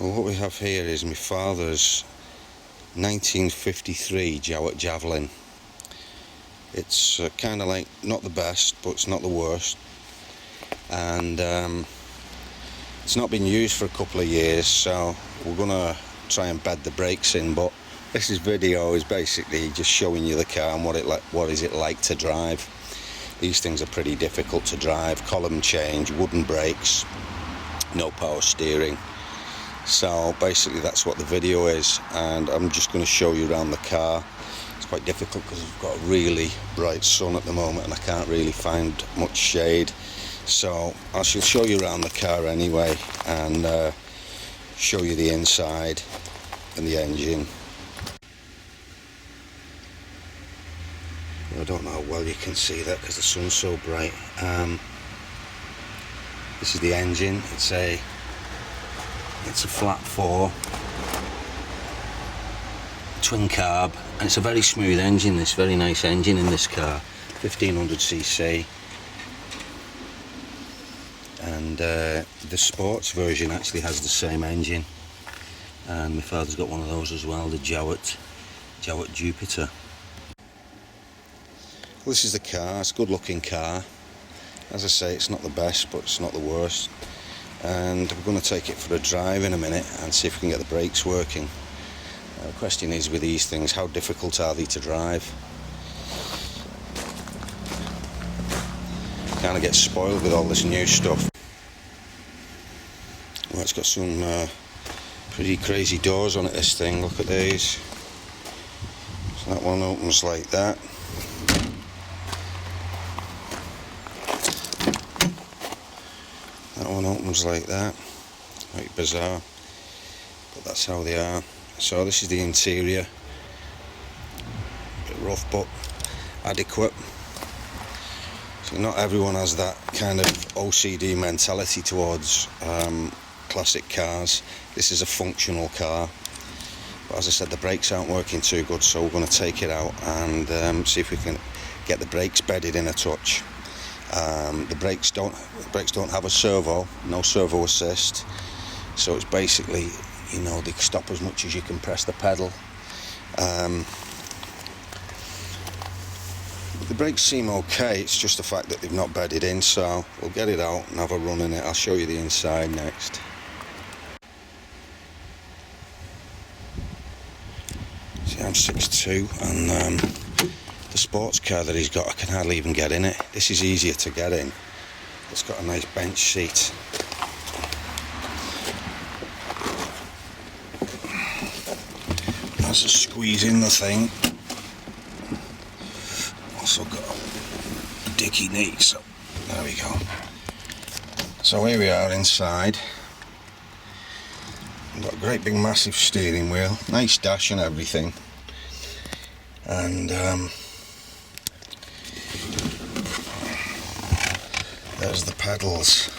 Well, what we have here is my father's 1953 Jowett Javelin. It's kind of like not the best, but it's not the worst, and it's not been used for a couple of years, so we're gonna try and bed the brakes in. But this video is basically just showing you the car and what is it like to drive. These things are pretty difficult to drive. Column change, wooden brakes, no power steering. So basically that's what the video is, and I'm just going to show you around the car. It's quite difficult because we've got a really bright sun at the moment and I can't really find much shade, so I shall show you around the car anyway and show you the inside and the engine. I don't know how well you can see that because the sun's so bright. This is the engine. It's a flat 4 twin carb, and it's a very smooth engine. This very nice engine in this car, 1500cc, and the sports version actually has the same engine, and my father's got one of those as well, the Jowett Jupiter. Well, this is the car. It's a good looking car. As I say, it's not the best, but it's not the worst. And we're going to take it for a drive in a minute and see if we can get the brakes working. The question is, with these things, how difficult are they to drive? Kind of get spoiled with all this new stuff. Well, it's got some pretty crazy doors on it, this thing. Look at these. So that one opens like that. That one opens like that. Quite bizarre, but that's how they are. So this is the interior. A bit rough but adequate. So not everyone has that kind of OCD mentality towards classic cars. This is a functional car, but as I said, the brakes aren't working too good, so we're going to take it out and see if we can get the brakes bedded in a touch. The brakes don't have a servo, no servo assist, so it's basically, you know, they stop as much as you can press the pedal. The brakes seem okay, it's just the fact that they've not bedded in, so we'll get it out and have a run in it. I'll show you the inside next. See, I'm 6'2", and the sports car that he's got, I can hardly even get in it. This is easier to get in. It's got a nice bench seat. As I squeeze in the thing, also got a dicky knee, so there we go. So here we are inside. We've got a great big massive steering wheel, nice dash and everything, and there's the pedals.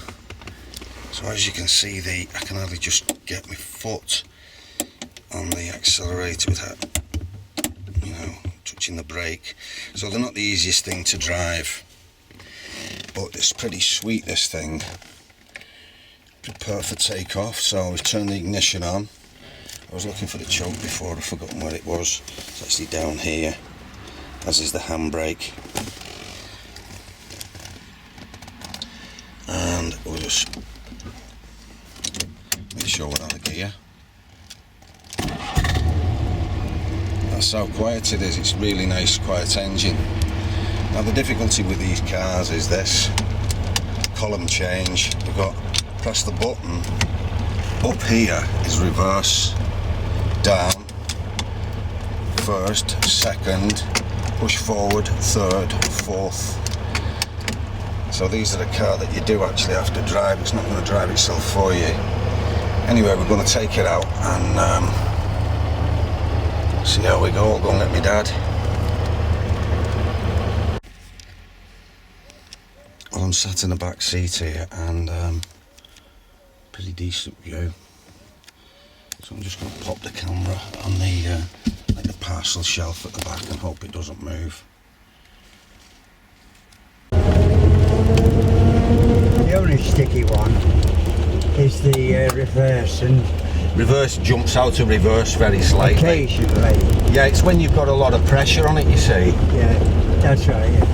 So as you can see, I can hardly just get my foot on the accelerator without, you know, touching the brake. So they're not the easiest thing to drive, but it's pretty sweet, this thing. Prepare for takeoff. So we've turned the ignition on. I was looking for the choke before, I've forgotten where it was. It's actually down here, as is the handbrake. And we'll just make sure we're out of gear. That's how quiet it is. It's really nice, quiet engine. Now the difficulty with these cars is this column change. We've got press the button. Up here is reverse, down, first, second, push forward, third, fourth. So these are the car that you do actually have to drive. It's not going to drive itself for you. Anyway, we're going to take it out and see how we go. I'll go and get my dad. Well, I'm sat in the back seat here, and pretty decent view. So I'm just going to pop the camera on the like the parcel shelf at the back and hope it doesn't move. The only sticky one is the reverse, and reverse jumps out of reverse very slightly. Occasionally. Yeah, it's when you've got a lot of pressure on it, you see. Yeah, that's right. Yeah.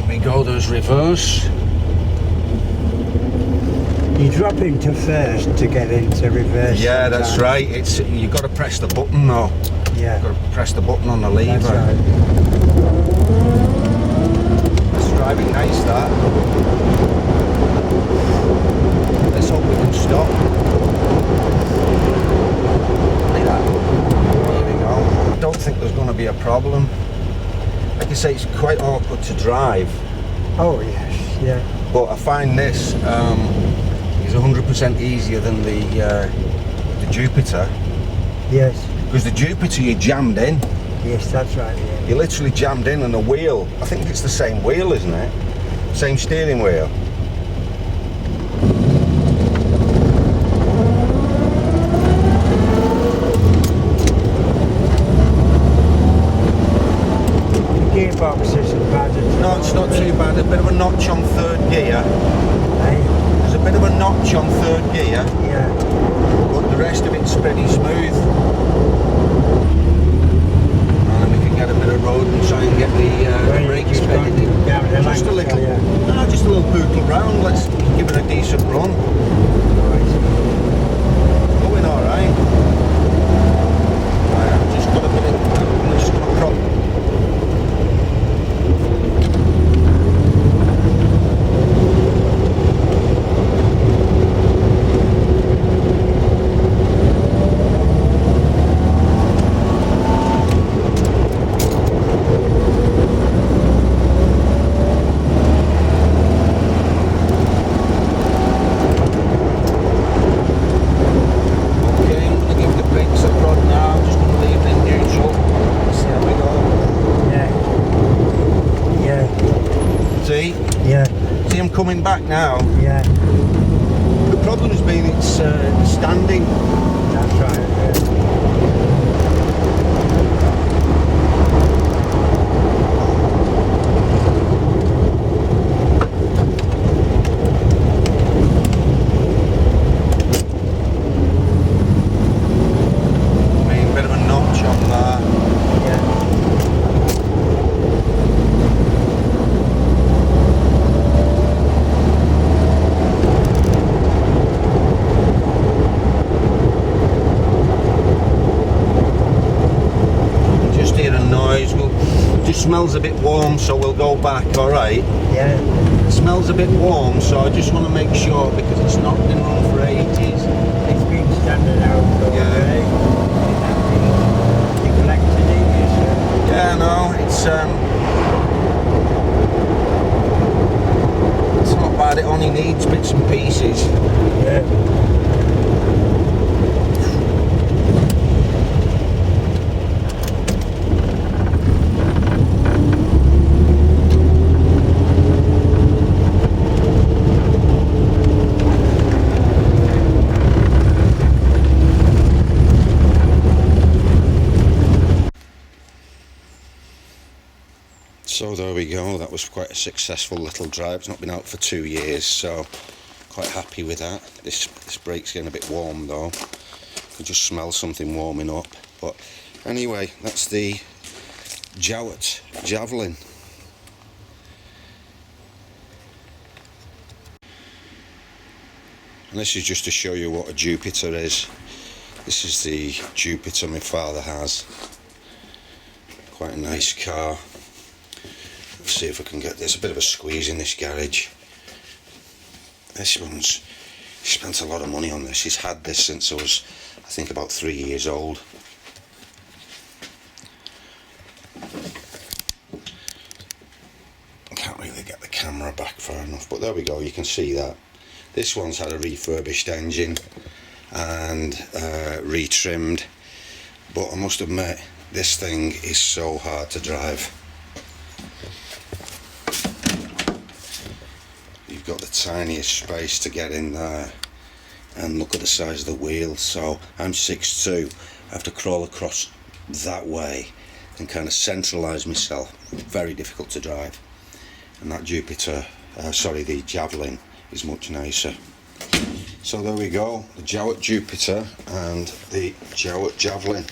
There we go, there's reverse. You drop into first to get into reverse. Yeah, sometimes. that's right. It's you've got to press the button though. Yeah. You've got to press the button on the lever. That's right. It's driving nice, that. Let's hope we can stop. Like that. There we go. I don't think there's going to be a problem. Like I say, it's quite awkward to drive. Oh yes, yeah. But I find this is 100% easier than the Jupiter. Yes. Because the Jupiter you jammed in. Yes, that's right. Yeah. You literally jammed in on a wheel. I think it's the same wheel, isn't it? Same steering wheel. The gearbox isn't bad at all. No, it's not too bad. A bit of a notch on third gear. Eh? There's a bit of a notch on third gear, Yeah. but the rest of it's pretty smooth. And then we can get a bit of road and try and get the brakes bedded in. Just a little, no, just a little bootle round. Let's give it a decent run. Going all right. Just got a bit of, I'm just going to prop. Coming back now. Yeah. The problem has been it's standing. That's right. I mean, a bit of a notch on there. Yeah. It smells a bit warm, so we'll go back, alright? Yeah. It smells a bit warm, so I just want to make sure, because it's not been run for ages. It's been standing out all day. You collected it, you said? Yeah, no, it's not bad. It only needs bits and pieces. Yeah. So there we go, that was quite a successful little drive. It's not been out for 2 years, so quite happy with that. This brake's getting a bit warm though. I can just smell something warming up. But anyway, that's the Jowett Javelin. And this is just to show you what a Jupiter is. This is the Jupiter my father has. Quite a nice car. Let's see if I can get this. A bit of a squeeze in this garage. This one's, he spent a lot of money on this. He's had this since I was, I think, about 3 years old. I can't really get the camera back far enough, but there we go, you can see that. This one's had a refurbished engine and retrimmed, but I must admit, this thing is so hard to drive. You've got the tiniest space to get in there, and look at the size of the wheel. So I'm 6'2", I have to crawl across that way and kind of centralise myself. Very difficult to drive. And that Jupiter, the Javelin, is much nicer. So there we go, the Jowett Jupiter and the Jowett Javelin.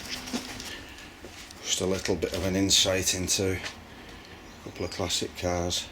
Just a little bit of an insight into a couple of classic cars.